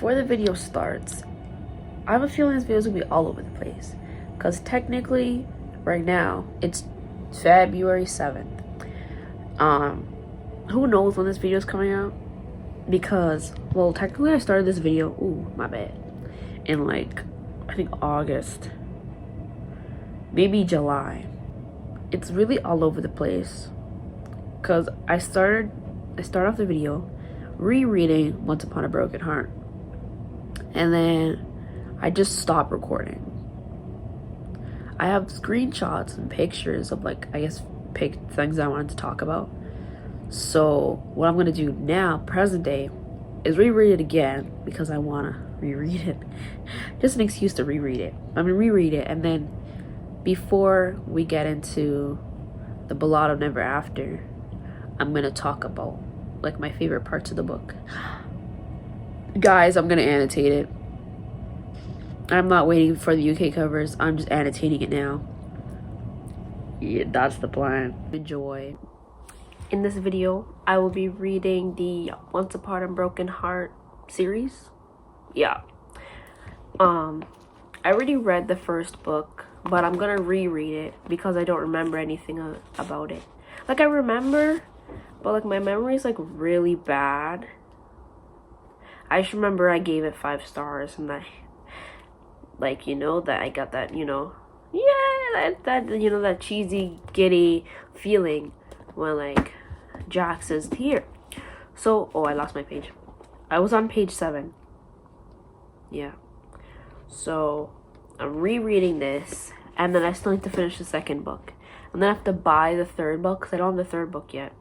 before the video starts, I have a feeling this video is gonna be all over the place, because technically right now it's February 7th. Who knows when this video is coming out, because, well, technically I started this video, ooh, my bad, in like, I think August, maybe July. It's really all over the place, because I start off the video rereading Once Upon a Broken Heart, and then I just stopped recording. I have screenshots and pictures of, like, I guess things I wanted to talk about. So what I'm gonna do now, present day, is reread it again, because I wanna reread it. Just an excuse to reread it. I'm gonna reread it, and then before we get into the Ballad of Never After, I'm gonna talk about like my favorite parts of the book. Guys, I'm gonna annotate it. I'm not waiting for the UK covers, I'm just annotating it now. Yeah, that's the plan. Enjoy. In this video, I will be reading the Once Upon a Broken Heart series. Yeah. I already read the first book, but I'm gonna reread it because I don't remember anything about it. Like, I remember, but like my memory is like really bad. I just remember I gave it 5 stars, and I, like, you know, that I got that, you know, yeah, that you know, that cheesy, giddy feeling when like Jack says here. So, oh, I lost my page. I was on page 7. Yeah. So I'm rereading this, and then I still need to finish the second book, and then I have to buy the third book because I don't have the third book yet.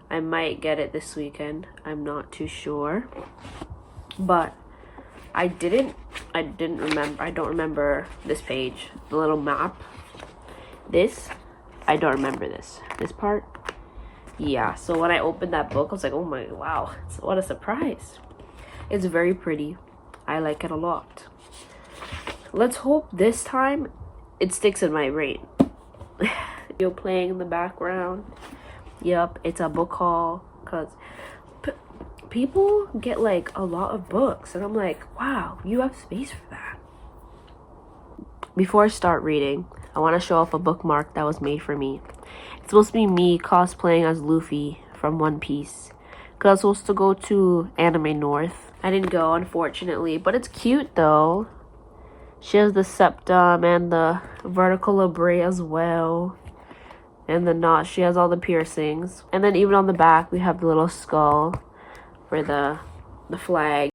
I might get it this weekend, I'm not too sure, but I don't remember this page, the little map. I don't remember this part. Yeah, so when I opened that book, I was like, oh my, wow, what a surprise. It's very pretty. I like it a lot. Let's hope this time it sticks in my brain. You're playing in the background. Yep, it's a book haul, because people get like a lot of books, and I'm like, wow, you have space for that. Before I start reading, I want to show off a bookmark that was made for me. It's supposed to be me cosplaying as Luffy from One Piece, because I was supposed to go to Anime North. I didn't go, unfortunately, but it's cute though. She has the septum and the vertical labrae as well, and the knot. She has all the piercings, and then even on the back we have the little skull for the flag.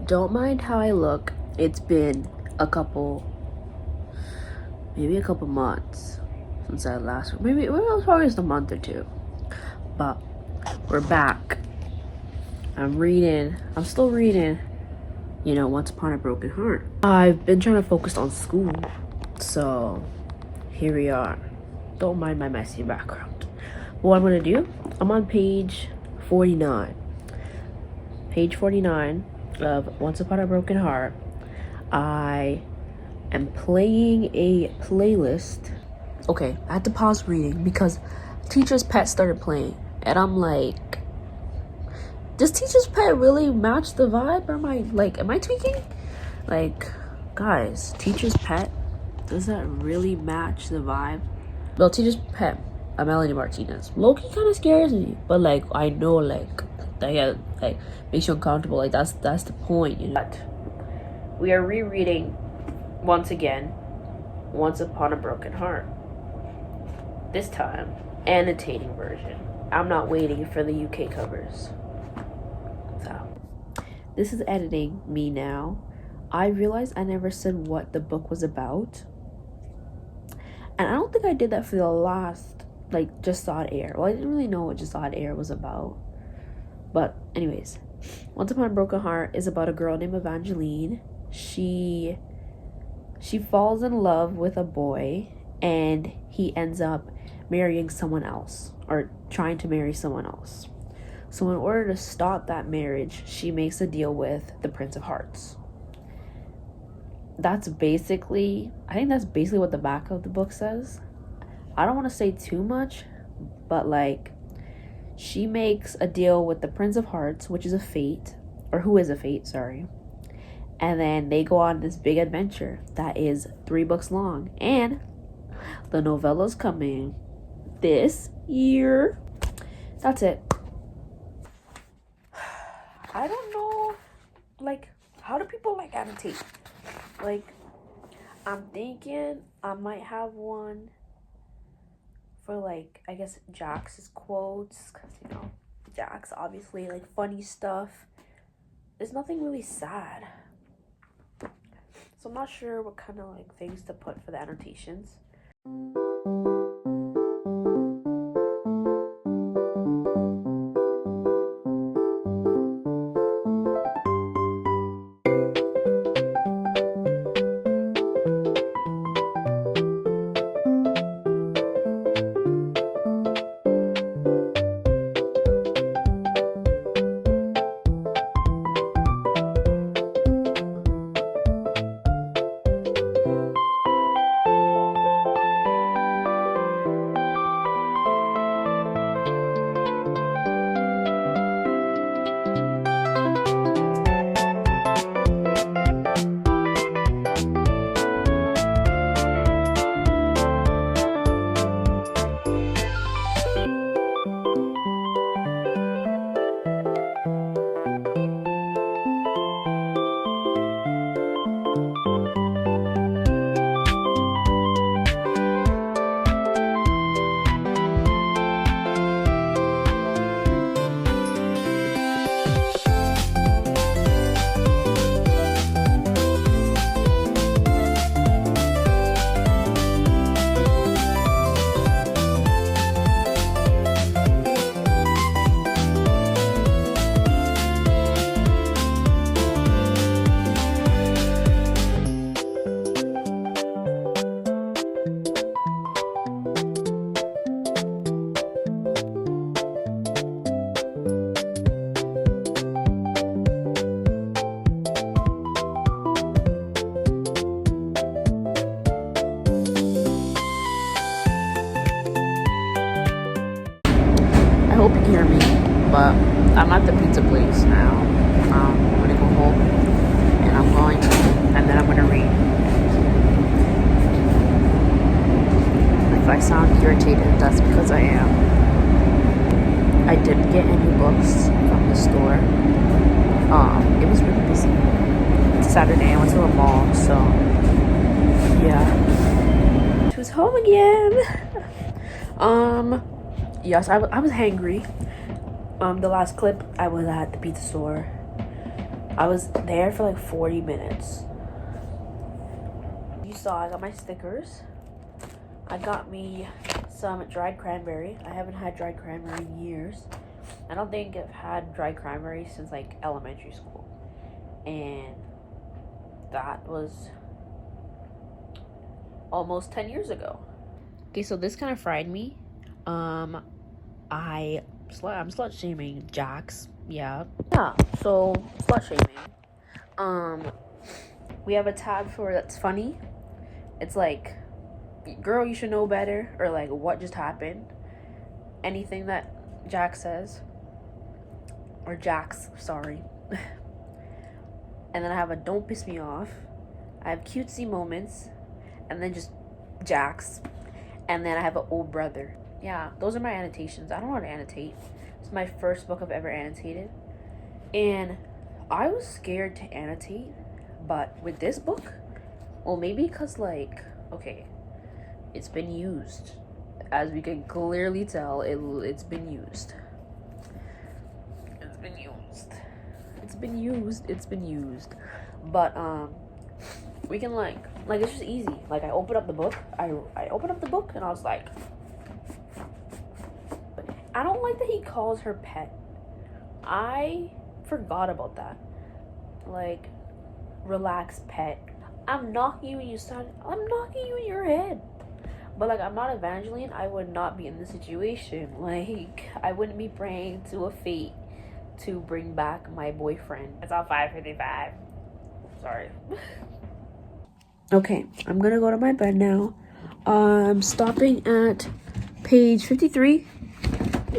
Don't mind how I look. It's been maybe a couple months since I last, maybe it was probably just a month or 2, but we're back. I'm still reading, you know, Once Upon a Broken Heart. I've been trying to focus on school, so here we are. Don't mind my messy background. What I'm gonna do, I'm on page 49. Page 49 of Once Upon a Broken Heart. I am playing a playlist. Okay, I had to pause reading because Teacher's Pet started playing, and I'm like, does Teacher's Pet really match the vibe, or am I tweaking? Like, guys, Teacher's Pet, does that really match the vibe? Well, Teacher's Pet, Melanie Martinez, low-key kind of scares me, but like, I know, like, that, like, makes you uncomfortable. Like, that's the point, you know. But we are rereading once again Once Upon a Broken Heart. This time, annotating version. I'm not waiting for the UK covers. So, this is editing me now. I realized I never said what the book was about, and I don't think I did that for the last, like, Just Saw It Air. Well, I didn't really know what Just Saw It Air was about. But anyways, Once Upon a Broken Heart is about a girl named Evangeline. she falls in love with a boy, and he ends up marrying someone else, or trying to marry someone else. So in order to stop that marriage, she makes a deal with the Prince of Hearts. I think that's basically what the back of the book says. I don't want to say too much, but like, she makes a deal with the Prince of Hearts, which is a fate, or who is a fate, sorry. And then they go on this big adventure that is 3 books long. And the novella's coming this year. That's it. I don't know, like, how do people like annotate? Like, I'm thinking I might have one for, like, I guess Jax's quotes, because, you know, Jax obviously, like, funny stuff. There's nothing really sad. So I'm not sure what kind of, like, things to put for the annotations. I hope you hear me, but I'm at the pizza place now. I'm gonna go home, and then I'm gonna read. If I sound irritated, that's because I am. I didn't get any books from the store. It was really busy. It's Saturday, I went to the mall, so yeah. She was home again. Yes, I was hangry. The last clip, I was at the pizza store. I was there for like 40 minutes. You saw I got my stickers. I got me some dried cranberry. I haven't had dried cranberry in years. I don't think I've had dried cranberry since like elementary school. And that was almost 10 years ago. Okay, so this kind of fried me. I'm slut shaming Jax. Yeah, so slut shaming. We have a tab for that's funny. It's like, girl, you should know better, or like, what just happened? Anything that Jax says, or Jax, sorry. And then I have a don't piss me off. I have cutesy moments, and then just Jax. And then I have an old brother. Yeah, those are my annotations. I don't know how to annotate. It's my first book I've ever annotated. And I was scared to annotate, but with this book, well, maybe because, like, okay, it's been used. As we can clearly tell, it's been used. It's been used. It's been used. It's been used. But, we can, like, it's just easy. Like, I opened up the book. I opened up the book, and I was like, I don't like that he calls her pet. I forgot about that. Like, relax, pet. I'm knocking you and you start. I'm knocking you in your head. But like, I'm not Evangeline. I would not be in this situation. Like, I wouldn't be praying to a fate to bring back my boyfriend. It's all 5:55. Sorry. Okay, I'm gonna go to my bed now. I'm stopping at page 53.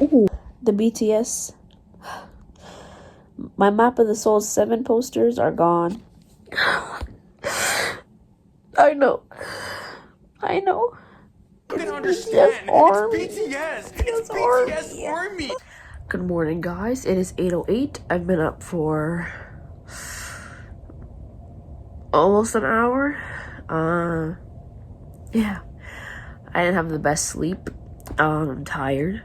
Ooh, the BTS. My Map of the Soul 7 posters are gone. I know. I know. You can understand. It's BTS. It's BTS Army. Army. Good morning, guys. It is 8:08. I've been up for almost an hour. Yeah. I didn't have the best sleep. I'm tired.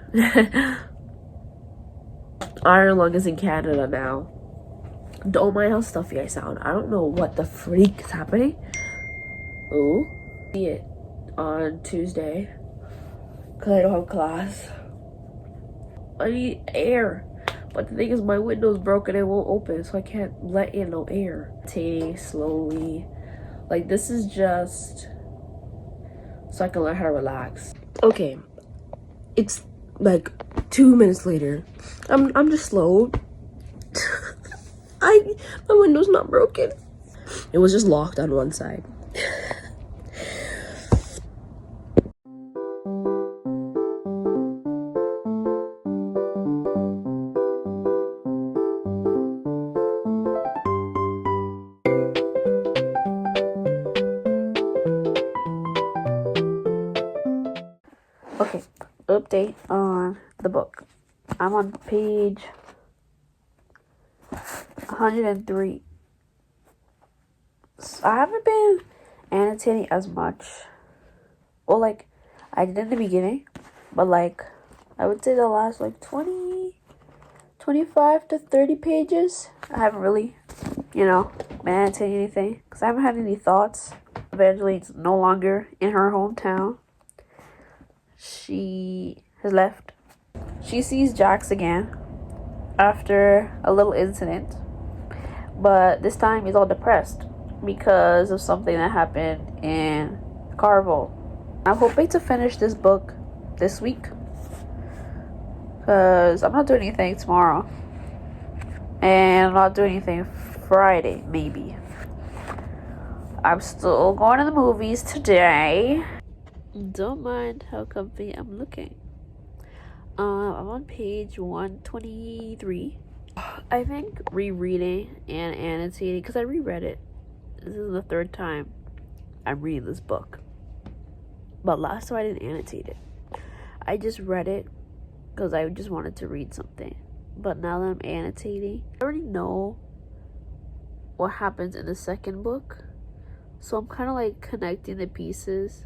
Ireland is in Canada now. Don't mind how stuffy I sound. I don't know what the freak is happening. Ooh. See it on Tuesday. Because I don't have class. I need air. But the thing is, my window's broken. It won't open, so I can't let in no air. Taking slowly. Like, this is just so I can learn how to relax. Okay. It's like 2 minutes later. I'm just slow. My window's not broken. It was just locked on one side. Okay, update on the book. I'm on page 103. So I haven't been annotating as much. Well, like, I did in the beginning, but like, I would say the last like 25 to 30 pages, I haven't really, been annotating anything because I haven't had any thoughts. Evangeline's no longer in her hometown. She has left. She sees Jax again after a little incident, but this time he's all depressed because of something that happened in Carvel. I'm hoping to finish this book this week because I'm not doing anything tomorrow and I'm not doing anything Friday, maybe. I'm still going to the movies today. Don't mind how comfy I'm looking. I'm on page 123. I think rereading and annotating, because I reread it. This is the third time I'm reading this book. But last time I didn't annotate it. I just read it because I just wanted to read something. But now that I'm annotating, I already know what happens in the second book. So I'm kind of like connecting the pieces.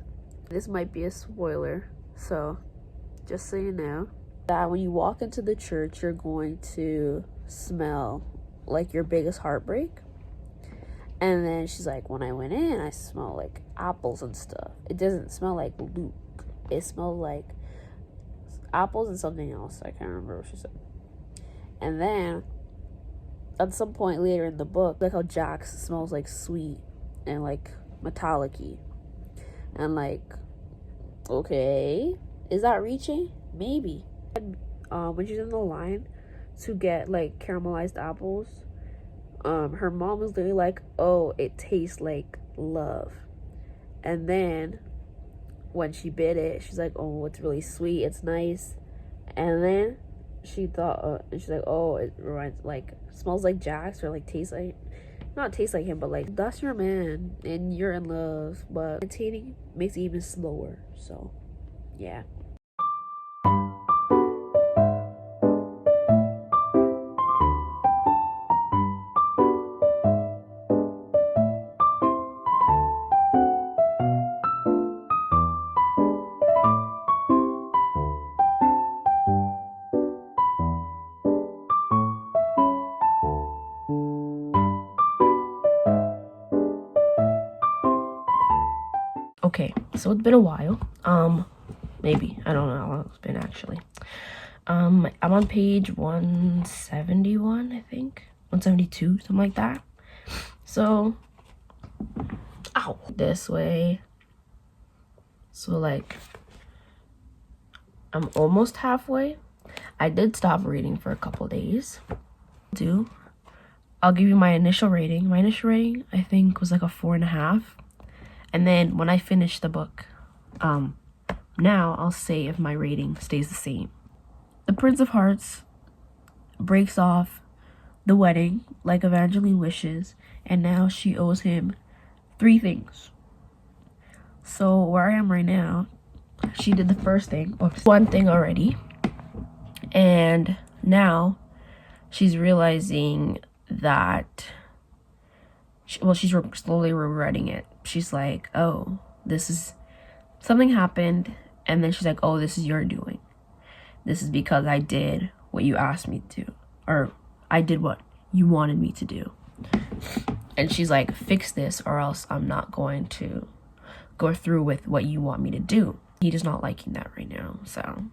This might be a spoiler, so just so you know, that when you walk into the church, you're going to smell like your biggest heartbreak. And then she's like, when I went in, I smell like apples and stuff. It doesn't smell like Luke. It smells like apples and something else. I can't remember what she said. And then at some point later in the book, like how Jax smells like sweet and like metallic-y. And like, okay, is that reaching? Maybe. When she's in the line to get like caramelized apples, her mom was literally like, oh, it tastes like love. And then when she bit it, she's like, oh, it's really sweet, it's nice. And then she thought, and she's like, oh, it reminds, like, smells like Jax, or like tastes like, not taste like him, but like, that's your man and you're in love. But meditating makes it even slower, so yeah. Okay, so it's been a while. Maybe. I don't know how long it's been actually. I'm on page 171, I think. 172, something like that. So, ow, this way. So like, I'm almost halfway. I did stop reading for a couple days. I'll give you my initial rating. My initial rating, I think, was like a 4.5. And then when I finish the book, now I'll say if my rating stays the same. The Prince of Hearts breaks off the wedding like Evangeline wishes, and now she owes him 3 things. So where I am right now, she did the first thing, or 1 thing already, and now she's realizing that she's slowly regretting it. She's like, oh, this is something happened, and then she's like, oh, this is your doing. This is because I did what you asked me to, or I did what you wanted me to do. And she's like, fix this or else I'm not going to go through with what you want me to do. He is not liking that right now, so.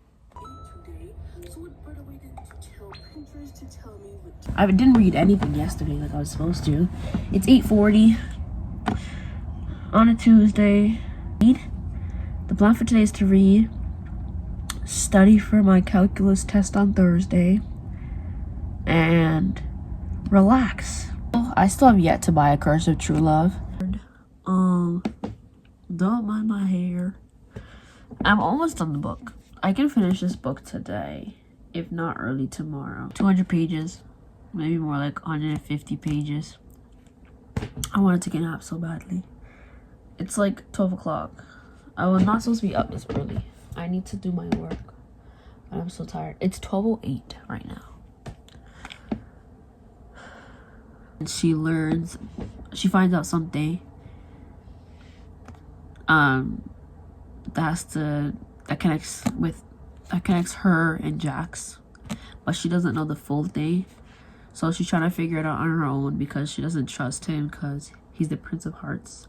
I didn't read anything yesterday like I was supposed to. It's 8:40 on a Tuesday. The plan for today is to read, study for my calculus test on Thursday, and relax. I still have yet to buy A Curse of True Love. Don't mind my hair. I'm almost done the book. I can finish this book today, if not early tomorrow. 200 pages, maybe more like 150 pages. I wanted to take a nap so badly. It's like 12 o'clock. I was not supposed to be up this early. I need to do my work. But I'm so tired. It's 12:08 right now. And she finds out something that connects her and Jax, but she doesn't know the full thing. So she's trying to figure it out on her own because she doesn't trust him because he's the Prince of Hearts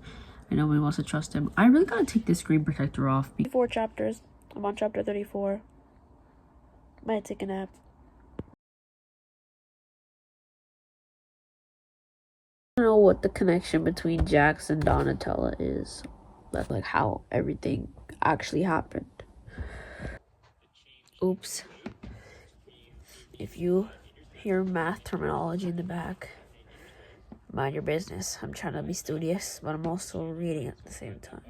and nobody wants to trust him. I really gotta take this screen protector off. 4 chapters. I'm on chapter 34. Might take a nap. I don't know what the connection between Jax and Donatella is. That's like how everything actually happened. Oops. If you hear math terminology in the back, mind your business. I'm trying to be studious, but I'm also reading at the same time.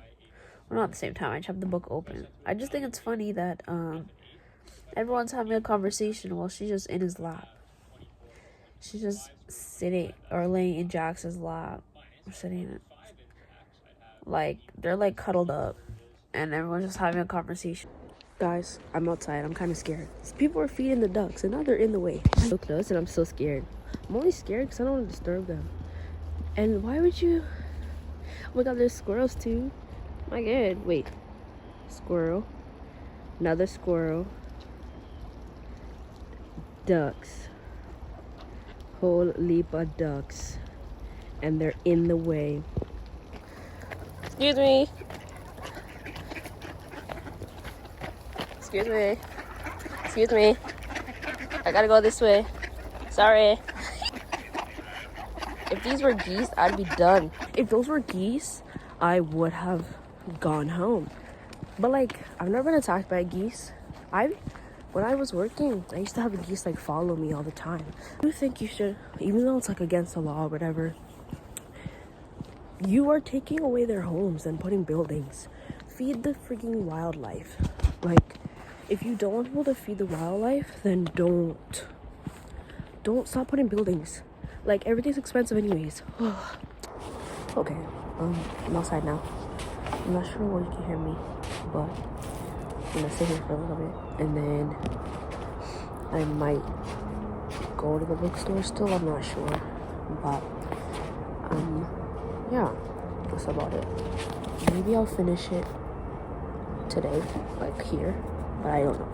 Well, not at the same time. I just have the book open. I just think it's funny that everyone's having a conversation while she's just in his lap. She's just sitting or laying in Jax's lap. Or sitting in it. Like, they're like cuddled up. And everyone's just having a conversation. Guys, I'm outside. I'm kind of scared. People are feeding the ducks and now they're in the way. I'm so close and I'm so scared. I'm only scared because I don't want to disturb them. And why would you... Oh my god, there's squirrels too. My god, wait. Squirrel. Another squirrel. Ducks. Whole leap of ducks. And they're in the way. Excuse me. Excuse me. Excuse me. I gotta go this way. Sorry. If these were geese, I'd be done. If those were geese, I would have gone home. But like, I've never been attacked by geese. When I was working, I used to have geese like follow me all the time. I do think you should, even though it's like against the law or whatever, you are taking away their homes and putting buildings. Feed the freaking wildlife. Like, if you don't want people to feed the wildlife, then don't stop putting buildings. Like, everything's expensive anyways. Okay, I'm outside now. I'm not sure where you can hear me, but I'm gonna sit here for a little bit, and then I might go to the bookstore still. I'm not sure, but yeah, that's about it. Maybe I'll finish it today, like here, but I don't know.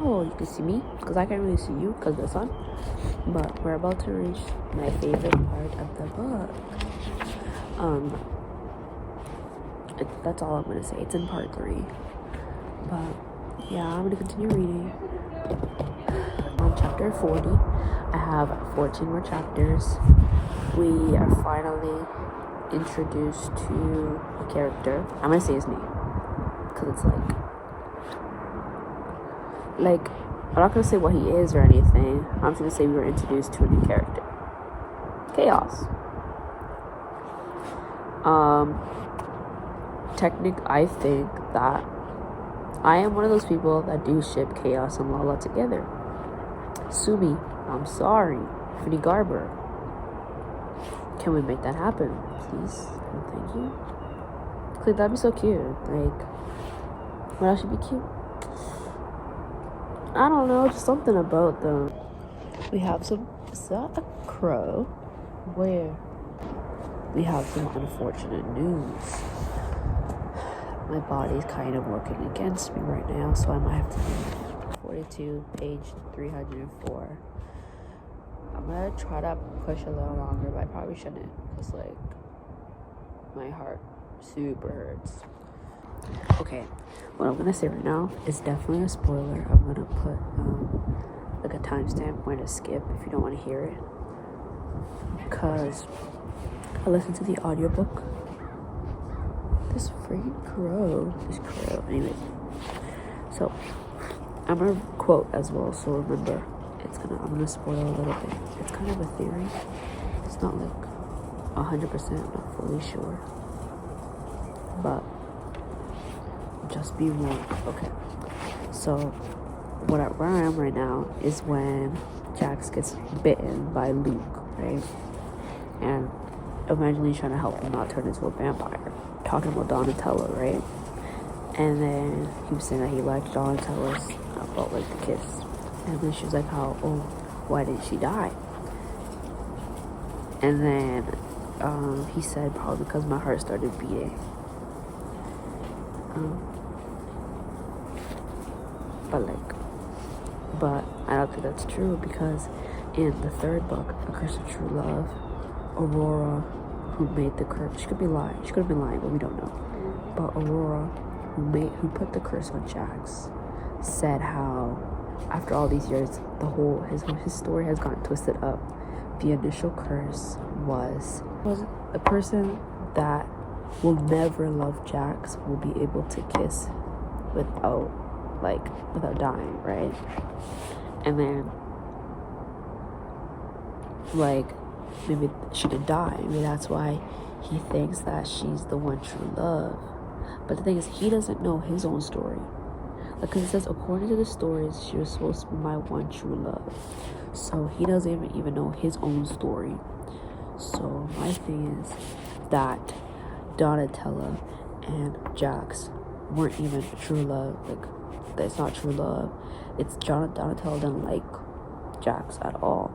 Oh, you can see me. because I can't really see you because of the sun. But we're about to reach my favorite part of the book. That's all I'm gonna say. It's in part 3. But yeah, I'm gonna continue reading. On chapter 40, I have 14 more chapters. We are finally introduced to a character. I'm gonna say his name because it's like I'm not gonna say what he is or anything. I'm just gonna say we were introduced to a new character. Chaos. I think that I am one of those people that do ship Chaos and Lala together. Sue me. I'm sorry. Finny Garber. Can we make that happen, please? And thank you. Like, that'd be so cute. Like, what else should be cute? I don't know, just something about them. We have some. Is that a crow? Where? We have some unfortunate news. My body's kind of working against me right now, so I might have to read 42, page 304. I'm gonna try to push a little longer, but I probably shouldn't, because like my heart super hurts. Okay, what I'm gonna say right now is definitely a spoiler. I'm gonna put like a timestamp when to skip if you don't want to hear it, because I listened to the audiobook. This freaking crow. Anyways, so I'm gonna quote as well, so remember, I'm gonna spoil a little bit. It's kind of a theory. It's not like 100%, not fully sure, but just be warned. Okay, so where I am right now is when Jax gets bitten by Luke, right? And eventually trying to help him not turn into a vampire. Talking about Donatella, right? And then he was saying that he liked Donatella's about like the kiss. And then she was like, why didn't she die? And then he said probably because my heart started beating. But I don't think that's true, because in the third book, A Curse of True Love, Aurora, who made the curse, she could have been lying, but we don't know. But Aurora, who put the curse on Jax, said how after all these years, his story has gotten twisted up. The initial curse was a person that will never love Jax will be able to kiss without dying, right? And then maybe she did die. Maybe that's why he thinks that she's the one true love. But the thing is, he doesn't know his own story. Because it says, according to the stories, she was supposed to be my one true love. So he doesn't even know his own story. So my thing is that Donatella and Jax weren't even true love. That's not true love. It's Donatella didn't like Jax at all.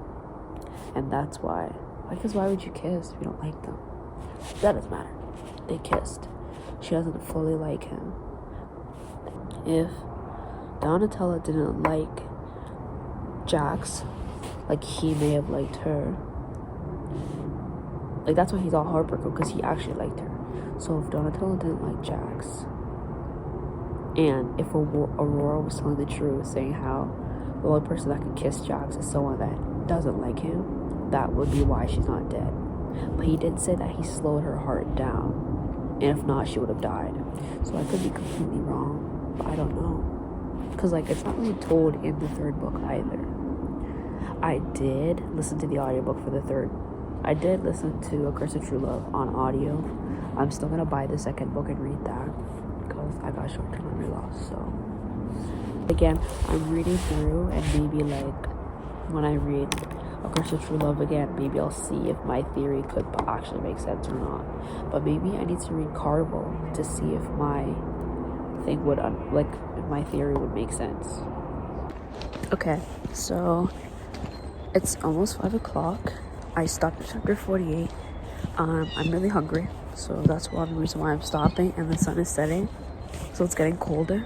And that's why. Because why would you kiss if you don't like them? That doesn't matter. They kissed. She doesn't fully like him. If Donatella didn't like Jax, like he may have liked her. Like, that's why he's all heartbroken, because he actually liked her. So if Donatella didn't like Jax, and if Aurora was telling the truth, saying how the only person that can kiss Jax is someone that doesn't like him, that would be why she's not dead. But he did say that he slowed her heart down, and if not, she would have died. So I could be completely wrong, but I don't know. Because, it's not really told in the third book either. I did listen to the audiobook for the third. I did listen to A Curse of True Love on audio. I'm still going to buy the second book and read that, because I got short-term memory loss, so. Again, I'm reading through, and maybe, when I read A Curse of True Love again, maybe I'll see if my theory could actually make sense or not. But maybe I need to read Carvel to see if my thing would, if my theory would make sense. Okay, so it's almost 5 o'clock. I stopped at chapter 48. I'm really hungry, so that's one reason why I'm stopping, and the sun is setting, so it's getting colder.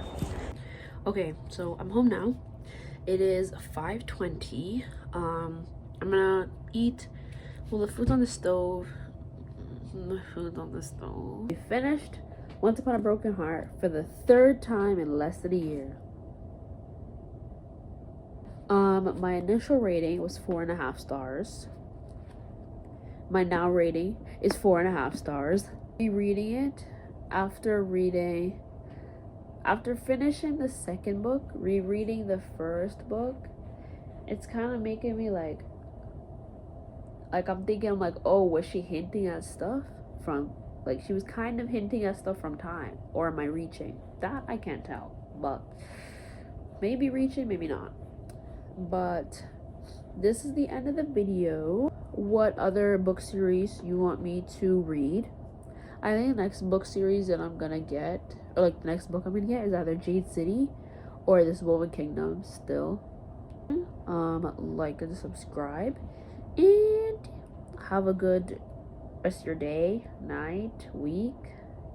Okay, so I'm home now, It is 5:20. I'm gonna eat. Well, the food's on the stove. The food's on the stove. We finished Once Upon a Broken Heart for the third time in less than a year. My initial rating was 4.5 stars. My now rating is 4.5 stars. Rereading it after finishing the second book, rereading the first book, it's kind of making me like I'm thinking, oh, was she hinting at stuff from, like, she was kind of hinting at stuff from time, or am I reaching? That I can't tell, but maybe reaching, maybe not. But this is the end of the video. What other book series you want me to read? I think the next book series that I'm gonna get, or like the next book I'm gonna get, is either Jade City or this Woven Kingdom still. Like and subscribe, and have a good rest of your day, night, week,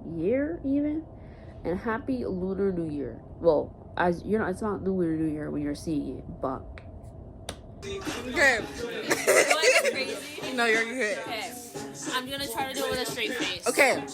year even, and happy Lunar New Year. Well, as you know, it's not Lunar New Year when you're seeing it, but Okay. Crazy? No, you're good. Okay. I'm gonna try to do it with a straight face. Okay.